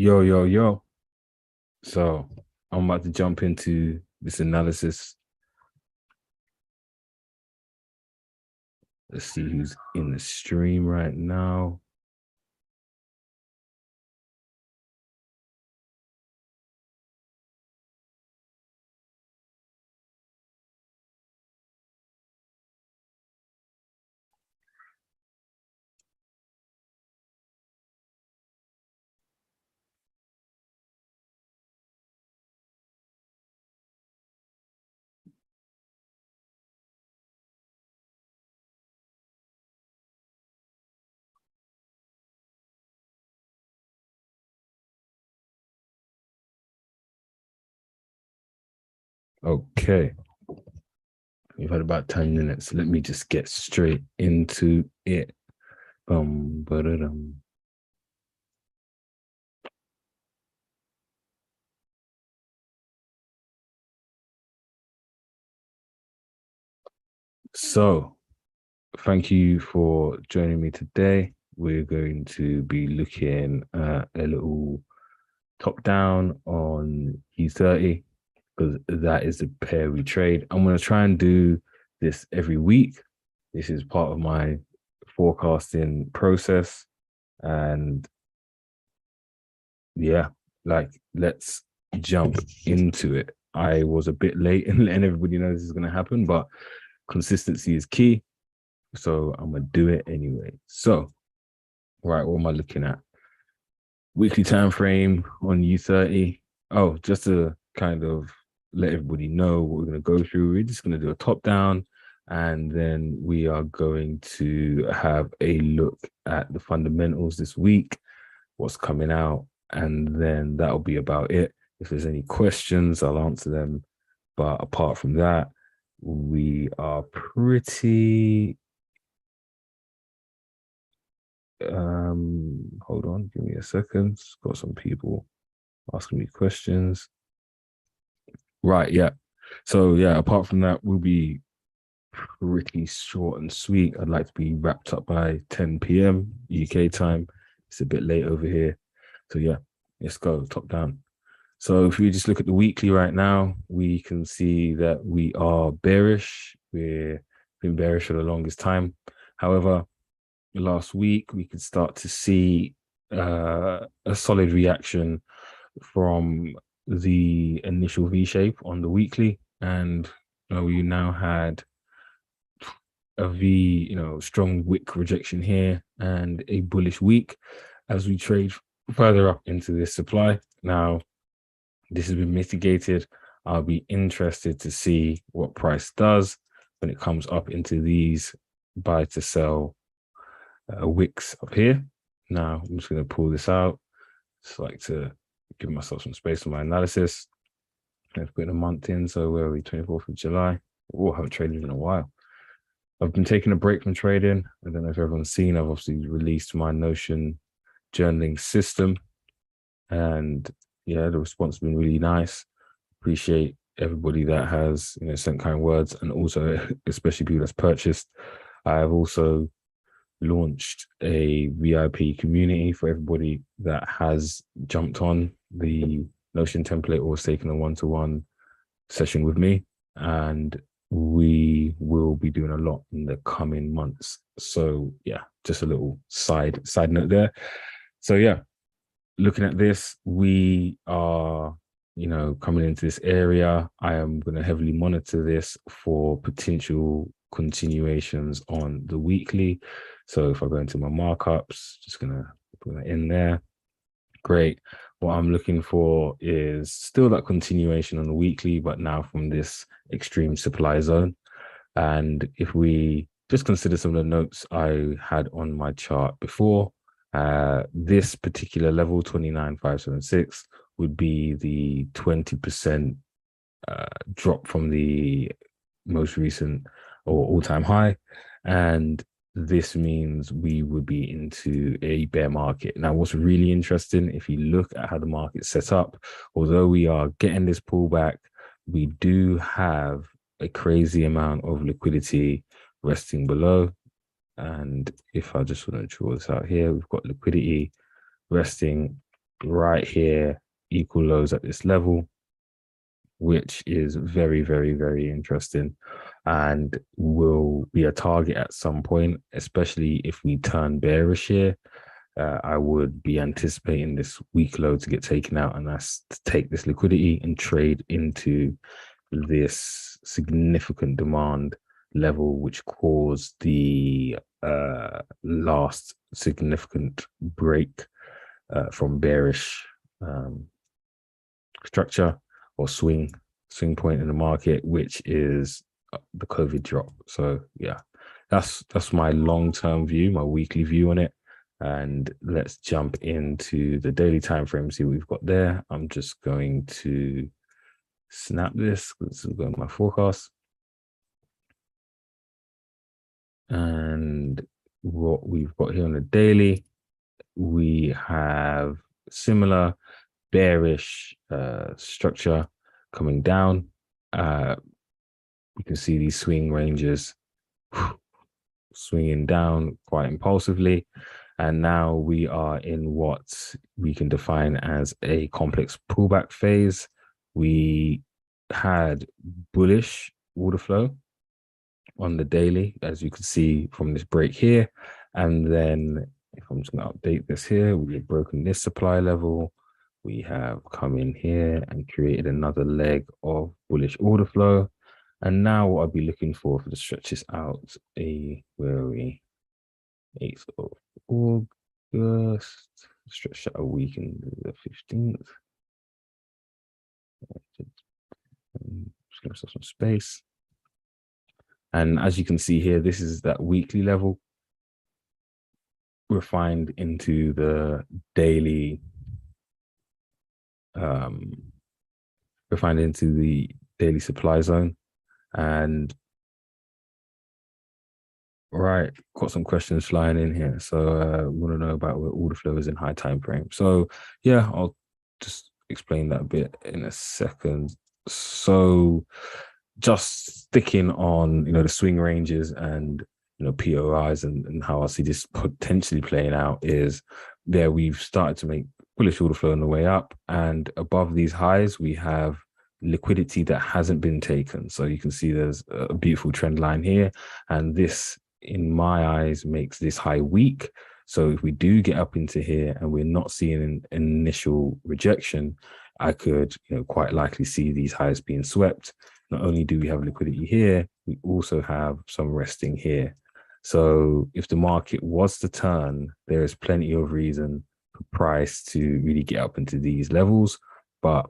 Yo, yo, yo. So I'm about to jump into this analysis. Let's see who's in the stream right now. Okay. We've had about 10 minutes. Let me just get straight into it. Ba-da-dum. So thank you for joining me today. We're going to be looking at a little top down on U30 because that is the pair we trade. I'm going to try and do this every week. This is part of my forecasting process. And yeah, like let's jump into it. I was a bit late and letting everybody know this is going to happen, but consistency is key. So I'm going to do it anyway. So, right, what am I looking at? Weekly time frame on U30. Oh, just to kind of let everybody know what we're going to go through, we're just going to do a top down and then we are going to have a look at the fundamentals this week, what's coming out, and then that'll be about it. If there's any questions, I'll answer them. But apart from that, we are pretty hold on, give me a second. Got some people asking me questions. Right, yeah. So yeah, apart from that, we'll be pretty short and sweet. I'd like to be wrapped up by 10 p.m. UK time. It's a bit late over here. So yeah, let's go top down. So if we just look at the weekly right now, we can see that we are bearish. We've been bearish for the longest time. However, last week we could start to see a solid reaction from the initial V shape on the weekly, and we now had a V, strong wick rejection here and a bullish week as we trade further up into this supply. Now, this has been mitigated. I'll be interested to see what price does when it comes up into these buy to sell wicks up here. Now, I'm just going to pull this out. Just like to give myself some space for my analysis. Let's put a month in. So where are we? 24th of July. Oh, I haven't traded in a while. I've been taking a break from trading. I don't know if everyone's seen. I've obviously released my Notion journaling system. And yeah, the response has been really nice. Appreciate everybody that has sent kind words, and also especially people that's purchased. I have also launched a VIP community for everybody that has jumped on the Notion template or has taken a one-to-one session with me, and we will be doing a lot in the coming months. So yeah, just a little side note there. So yeah, looking at this, we are coming into this area. I am going to heavily monitor this for potential continuations on the weekly. So if I go into my markups, just going to put that in there. Great. What I'm looking for is still that continuation on the weekly, but now from this extreme supply zone. And if we just consider some of the notes I had on my chart before, this particular level, 29,576, would be the 20% drop from the most recent or all-time high. And this means we would be into a bear market. Now, what's really interesting, if you look at how the market's set up, although we are getting this pullback, we do have a crazy amount of liquidity resting below. And if I just want to draw this out here, we've got liquidity resting right here, equal lows at this level, which is very, very, very interesting and will be a target at some point, especially if we turn bearish here. I would be anticipating this weak low to get taken out, and that's to take this liquidity and trade into this significant demand level, which caused the last significant break from bearish structure or swing point in the market, which is the COVID drop. So yeah, that's my long-term view, my weekly view on it. And let's jump into the daily time frame, see what we've got there. I'm just going to snap this. This is going to my forecast. And what we've got here on the daily, we have similar bearish structure coming down. You can see these swing ranges swinging down quite impulsively. And now we are in what we can define as a complex pullback phase. We had bullish order flow on the daily, as you can see from this break here. And then if I'm just going to update this here, we've broken this supply level. We have come in here and created another leg of bullish order flow. And now what I'll be looking for the stretches out, where are we? 8th of August, stretch out a week in the 15th. Just give myself some space. And as you can see here, this is that weekly level refined into the daily, refined into the daily supply zone. And right, got some questions flying in here. So we want to know about where order flow is in high time frame. So yeah, I'll just explain that a bit in a second. So just sticking on, the swing ranges and, POIs and how I see this potentially playing out is there we've started to make bullish order flow on the way up, and above these highs, we have liquidity that hasn't been taken. So you can see there's a beautiful trend line here, and this, in my eyes, makes this high weak. So if we do get up into here and we're not seeing an initial rejection, I could, quite likely see these highs being swept. Not only do we have liquidity here, we also have some resting here. So if the market was to turn, there is plenty of reason for price to really get up into these levels. But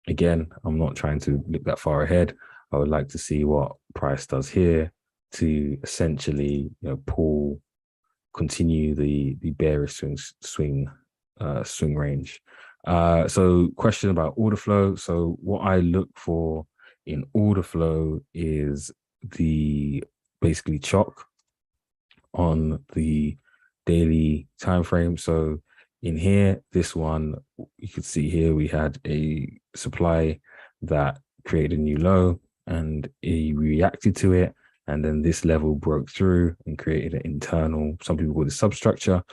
again, I'm not trying to look that far ahead. I would like to see what price does here to essentially, continue the bearish swing range. So question about order flow. So what I look for in order flow is the basically chalk on the daily time frame. So in here, this one, you can see here we had a supply that created a new low and it reacted to it, and then this level broke through and created an internal, some people call it substructure.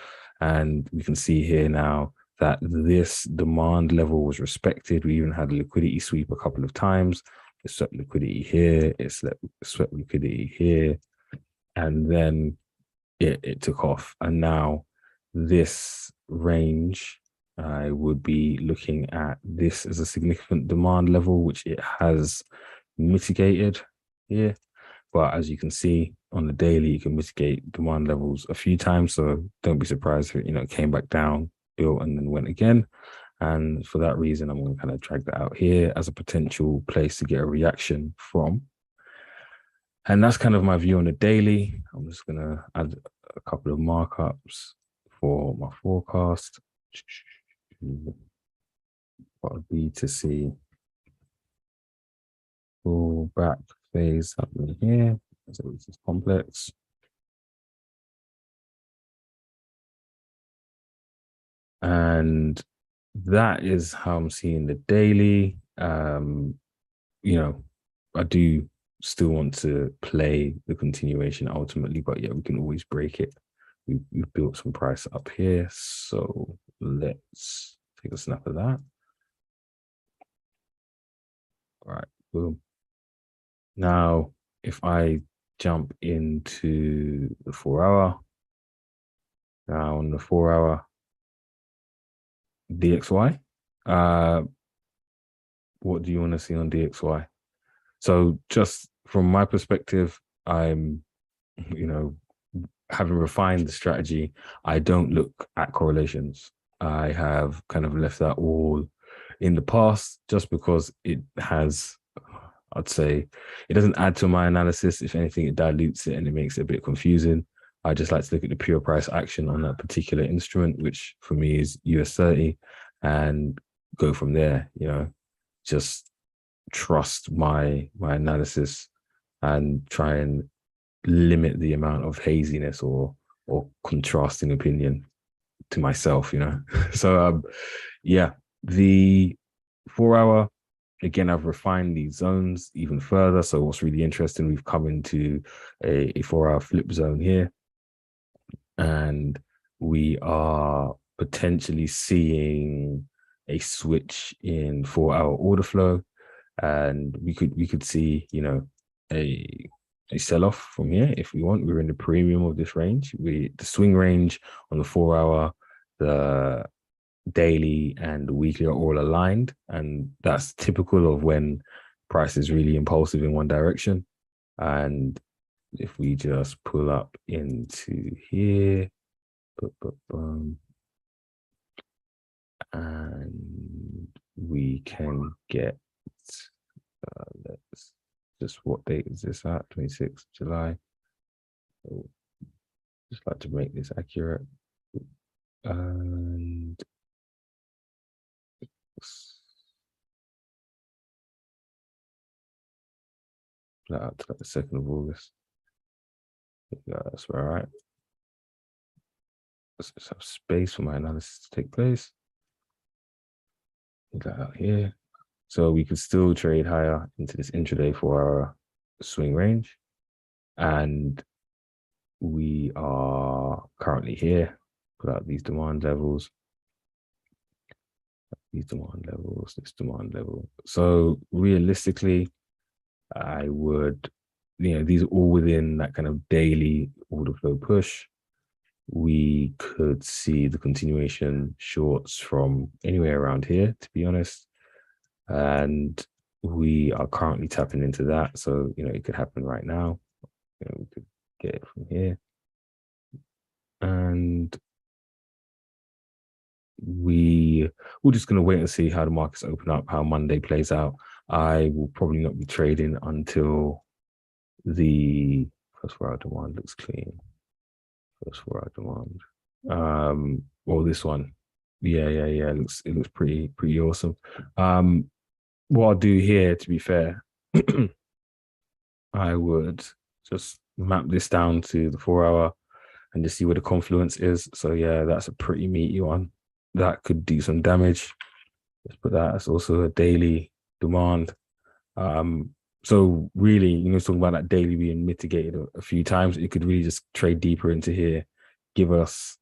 And we can see here now that this demand level was respected. We even had a liquidity sweep a couple of times. It swept liquidity here, it swept liquidity here, and then it took off. And now this range, I would be looking at this as a significant demand level, which it has mitigated here. But as you can see on the daily, you can mitigate demand levels a few times. So don't be surprised if it, came back down, built, and then went again. And for that reason, I'm going to kind of drag that out here as a potential place to get a reaction from. And that's kind of my view on the daily. I'm just going to add a couple of markups for my forecast. Got a B to C pull back phase happening here. So this is complex. And that is how I'm seeing the daily. I do still want to play the continuation ultimately, but yeah, we can always break it. We've built some price up here, so let's Take a snap of that. All right, boom. Now, if I jump into the 4 hour, now on the 4 hour DXY, what do you want to see on DXY? So just from my perspective, I'm, having refined the strategy, I don't look at correlations. I have kind of left that all in the past just because it has, I'd say, it doesn't add to my analysis. If anything, it dilutes it and it makes it a bit confusing. I just like to look at the pure price action on that particular instrument, which for me is US30, and go from there, just trust my analysis and try and limit the amount of haziness or contrasting opinion to myself. So yeah, the 4 hour, again, I've refined these zones even further. So what's really interesting, we've come into a 4 hour flip zone here, and we are potentially seeing a switch in 4 hour order flow, and we could see a sell-off from here if we want. We're in the premium of this range. The swing range on the 4 hour, the daily and the weekly are all aligned, and that's typical of when price is really impulsive in one direction. And if we just pull up into here, and we can get, let's just, what date is this at? 26th July. So just like to make this accurate. And that out to like the 2nd of August. Yeah, that's all right. Let's just have space for my analysis to take place. Put that out here. So we could still trade higher into this intraday 4 hour swing range. And we are currently here. Put out these demand levels. These demand levels, this demand level. So realistically, I would, these are all within that kind of daily order flow push. We could see the continuation shorts from anywhere around here, to be honest. And we are currently tapping into that. So, it could happen right now. We could get it from here. And we're just going to wait and see how the markets open up, how Monday plays out. I will probably not be trading until the first 4 hour demand looks clean. First 4 hour demand. Well, this one, yeah. It looks pretty awesome. What I'll do here, to be fair, I would just map this down to the 4 hour and just see where the confluence is. So yeah, that's a pretty meaty one. That could do some damage. Let's put that as also a daily demand. So really, talking about that daily being mitigated a few times, it could really just trade deeper into here, give us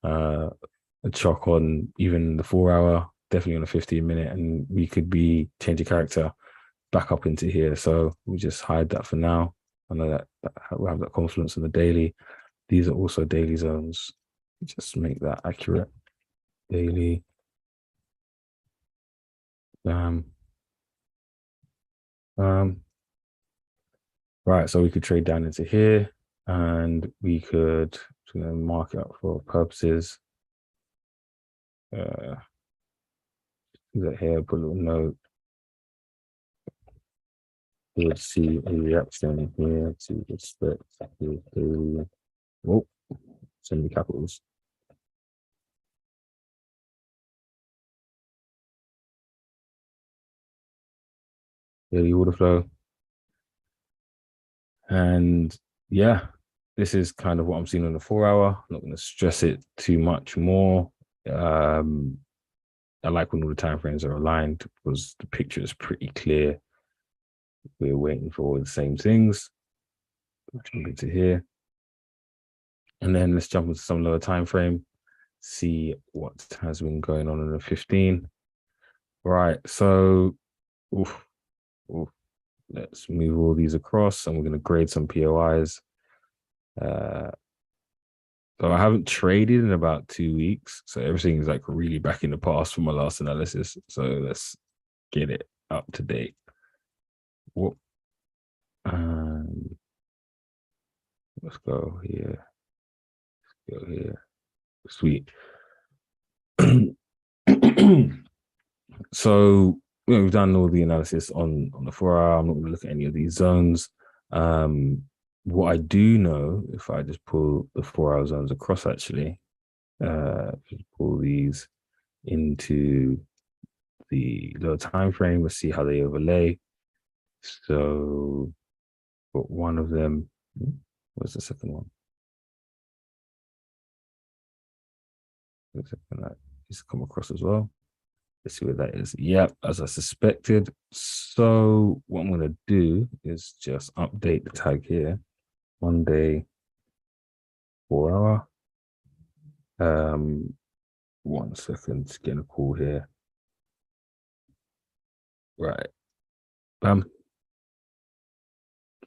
a shock on even the 4 hour, definitely on a 15-minute, and we could be changing character back up into here. So we just hide that for now. I know that we'll have that confluence on the daily. These are also daily zones. Just make that accurate. Daily. Right, so we could trade down into here, and we could mark it up for purposes. Do that here, put a little note. We would see a reaction here to respect the semi capitals. Daily order flow. And yeah, this is kind of what I'm seeing on the 4 hour. I'm not going to stress it too much more. I like when all the time frames are aligned because the picture is pretty clear. We're waiting for all the same things. Jump into here. And then let's jump into some lower time frame. see what has been going on in the 15. Right, so oof, oof, let's move all these across and we're going to grade some POIs. So I haven't traded in about 2 weeks. So everything is like really back in the past from my last analysis. So let's get it up to date. What? Let's go here. Let's go here. Sweet. So we've done all the analysis on the 4 hour. I'm not going to look at any of these zones. What I do know, if I just pull the 4 hour zones across, actually, just pull these into the lower time frame. Let's see how they overlay. So, but one of them. What's the second one? The second that needs to come across as well. Let's see what that is. Yep, as I suspected. So what I'm going to do is just update the tag here. 1 day, 4 hour. 1 second, getting a call here. Right.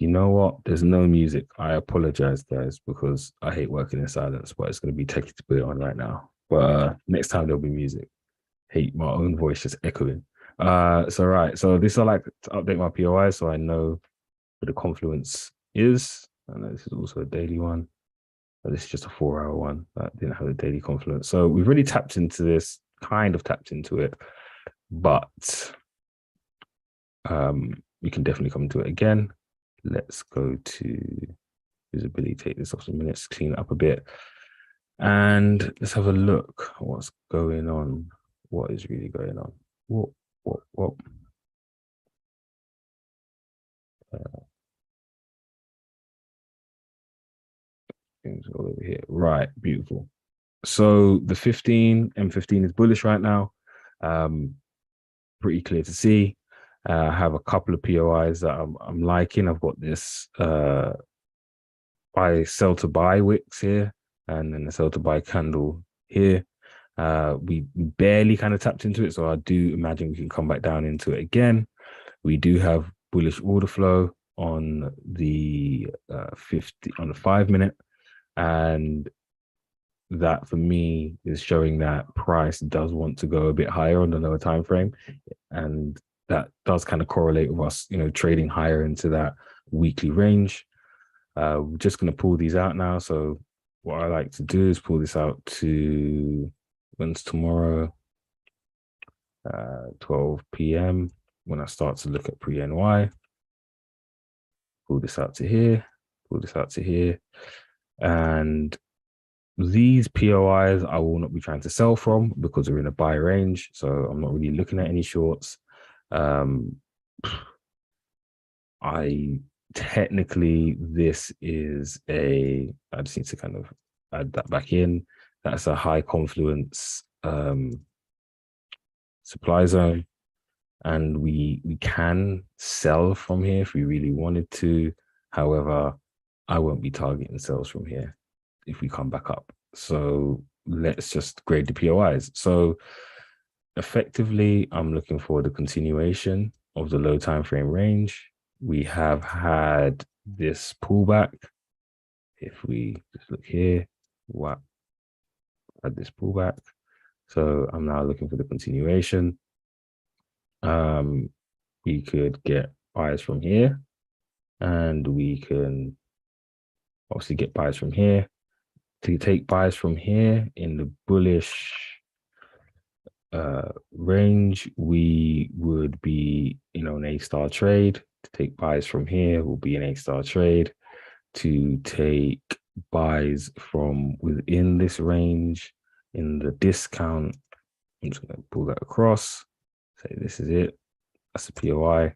You know what? There's no music. I apologize, guys, because I hate working in silence, but it's going to be tricky to put it on right now. But next time there'll be music. Hate my own voice just echoing. So right. So this I like to update my POI so I know what the confluence is. And this is also a daily one. But this is just a 4 hour one that didn't have a daily confluence. So we've really tapped into this, kind of tapped into it, but we can definitely come to it again. Let's go to visibility, take this off some minutes, clean it up a bit. And let's have a look at what's going on. What is really going on? What? Things all over here. Right, beautiful. So the M15 is bullish right now. Pretty clear to see. I have a couple of POIs that I'm liking. I've got this buy sell to buy wicks here, and then the sell to buy candle here. We barely kind of tapped into it, so I do imagine we can come back down into it again. We do have bullish order flow on the 5-minute, and that for me is showing that price does want to go a bit higher on the lower time frame, and that does kind of correlate with us, trading higher into that weekly range. We're just going to pull these out now. So what I like to do is pull this out to when's tomorrow, 12 p.m. when I start to look at pre-NY. Pull this out to here, pull this out to here. And these POIs I will not be trying to sell from because we're in a buy range. So I'm not really looking at any shorts. I technically, this is I just need to kind of add that back in. That's a high confluence supply zone. And we can sell from here if we really wanted to. However, I won't be targeting sales from here if we come back up. So let's just grade the POIs. So effectively, I'm looking for the continuation of the low time frame range. We have had this pullback. If we just look here, what had this pullback. So I'm now looking for the continuation. We could get buys from here, and we can obviously get buys from here. To take buys from here in the bullish range, we would be, an A-star trade. To take buys from here will be an A-star trade. To take buys from within this range in the discount, I'm just going to pull that across. Say this is it. That's the POI.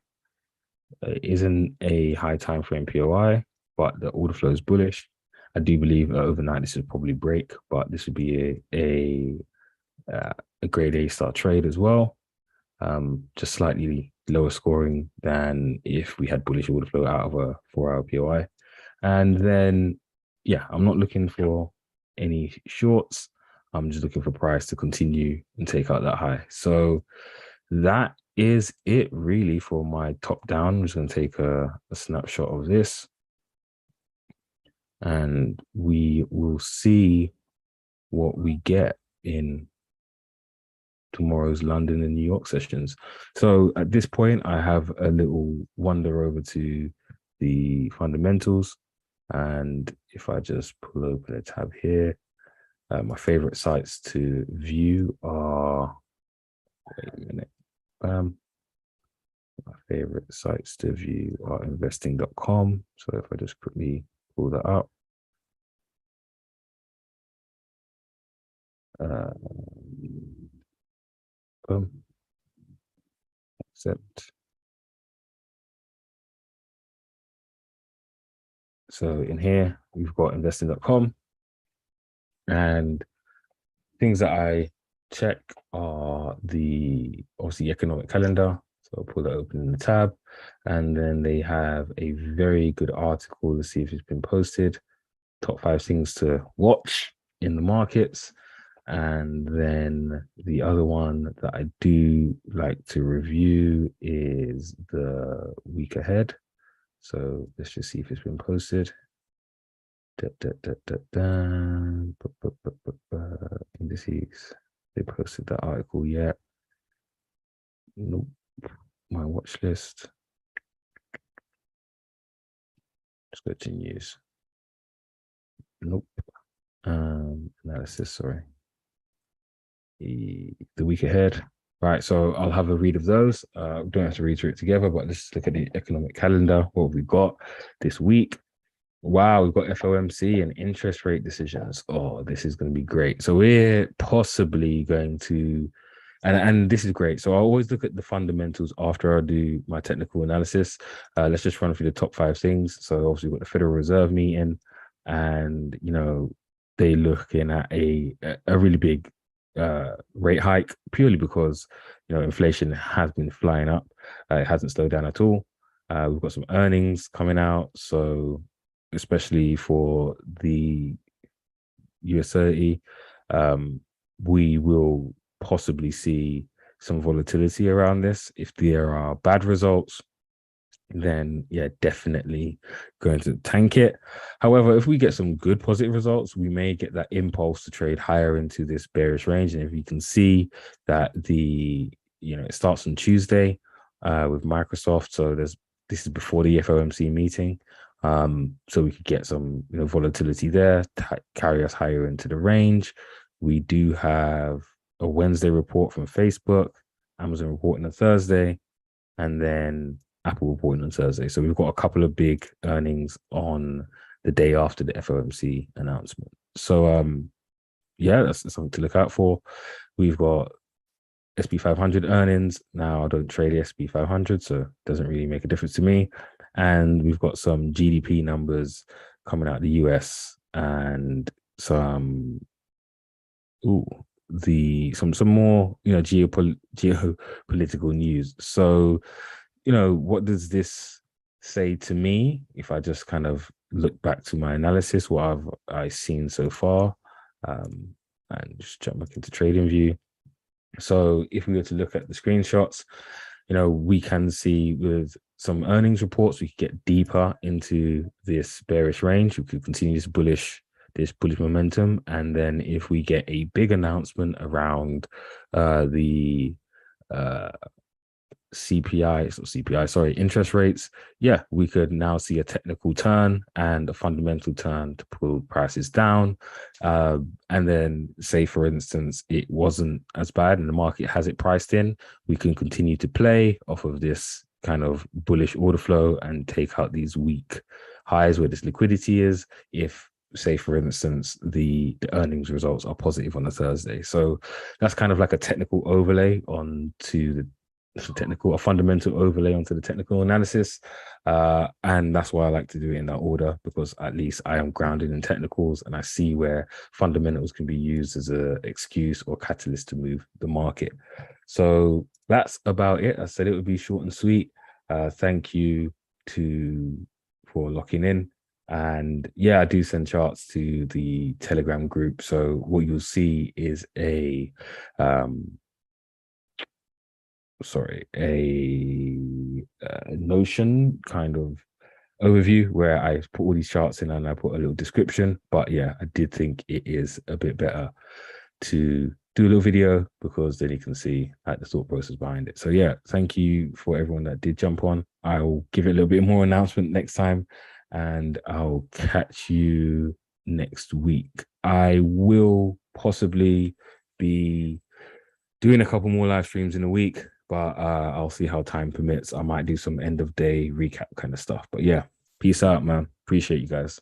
It isn't a high time frame POI, but the order flow is bullish. I do believe overnight this would probably break, but this would be a grade A star trade as well. Just slightly lower scoring than if we had bullish order flow out of a 4-hour POI. And then, yeah, I'm not looking for any shorts. I'm just looking for price to continue and take out that high. So that is it really for my top down. I'm just going to take a snapshot of this, and we will see what we get in tomorrow's London and New York sessions. So at this point, I have a little wander over to the fundamentals. And if I just pull open a tab here, my favorite sites to view are, wait a minute, my favorite sites to view are investing.com. So if I just quickly pull that up, accept. So in here, we've got investing.com, and things that I check are obviously economic calendar. So I'll pull that open in the tab, and then they have a very good article to see if it's been posted. Top 5 things to watch in the markets. And then the other one that I do like to review is the week ahead. So let's just see if it's been posted. Indices. They posted that article yet? Nope. My watch list. Let's go to news. Nope. Analysis, sorry. The week ahead. Right, so I'll have a read of those. Don't have to read through it together, but let's look at the economic calendar. What have we got this week? Wow, we've got FOMC and interest rate decisions. Oh, this is going to be great. So we're possibly going to, and this is great. So I always look at the fundamentals after I do my technical analysis. Let's just run through the top 5 things. So obviously we've got the Federal Reserve meeting, and they looking at a really big rate hike, purely because inflation has been flying up. It hasn't slowed down at all. We've got some earnings coming out, so especially for the US30, we will possibly see some volatility around this. If there are bad results, then yeah, definitely going to tank it. However, if we get some good positive results, we may get that impulse to trade higher into this bearish range. And if you can see that it starts on Tuesday with Microsoft, so this is before the FOMC meeting. So we could get some volatility there to carry us higher into the range. We do have a Wednesday report from Facebook, Amazon reporting on Thursday, and then Apple reporting on Thursday. So we've got a couple of big earnings on the day after the FOMC announcement. So yeah, that's something to look out for. We've got SP 500 earnings. Now I don't trade the SP 500, so it doesn't really make a difference to me. And we've got some GDP numbers coming out of the US, and some some more geopolitical news. So what does this say to me? If I just kind of look back to my analysis, what have I seen so far, and just jump back into trading view. So if we were to look at the screenshots, we can see with some earnings reports, we could get deeper into this bearish range. We could continue this bullish momentum. And then if we get a big announcement around the interest rates, yeah, we could now see a technical turn and a fundamental turn to pull prices down. And then say, for instance, it wasn't as bad and the market has it priced in, we can continue to play off of this kind of bullish order flow and take out these weak highs where this liquidity is, if say, for instance, the earnings results are positive on a Thursday. So that's kind of like a technical overlay onto a fundamental overlay onto the technical analysis. And that's why I like to do it in that order, because at least I am grounded in technicals and I see where fundamentals can be used as an excuse or catalyst to move the market. So that's about it. I said it would be short and sweet. Thank you for locking in. And yeah, I do send charts to the Telegram group. So what you'll see is um a Notion kind of overview where I put all these charts in and I put a little description. But yeah, I did think it is a bit better to do a little video because then you can see like the thought process behind it. So yeah, thank you for everyone that did jump on. I'll give it a little bit more announcement next time, and I'll catch you next week. I will possibly be doing a couple more live streams in a week, but I'll see how time permits. I might do some end of day recap kind of stuff. But yeah, peace out, man. Appreciate you guys.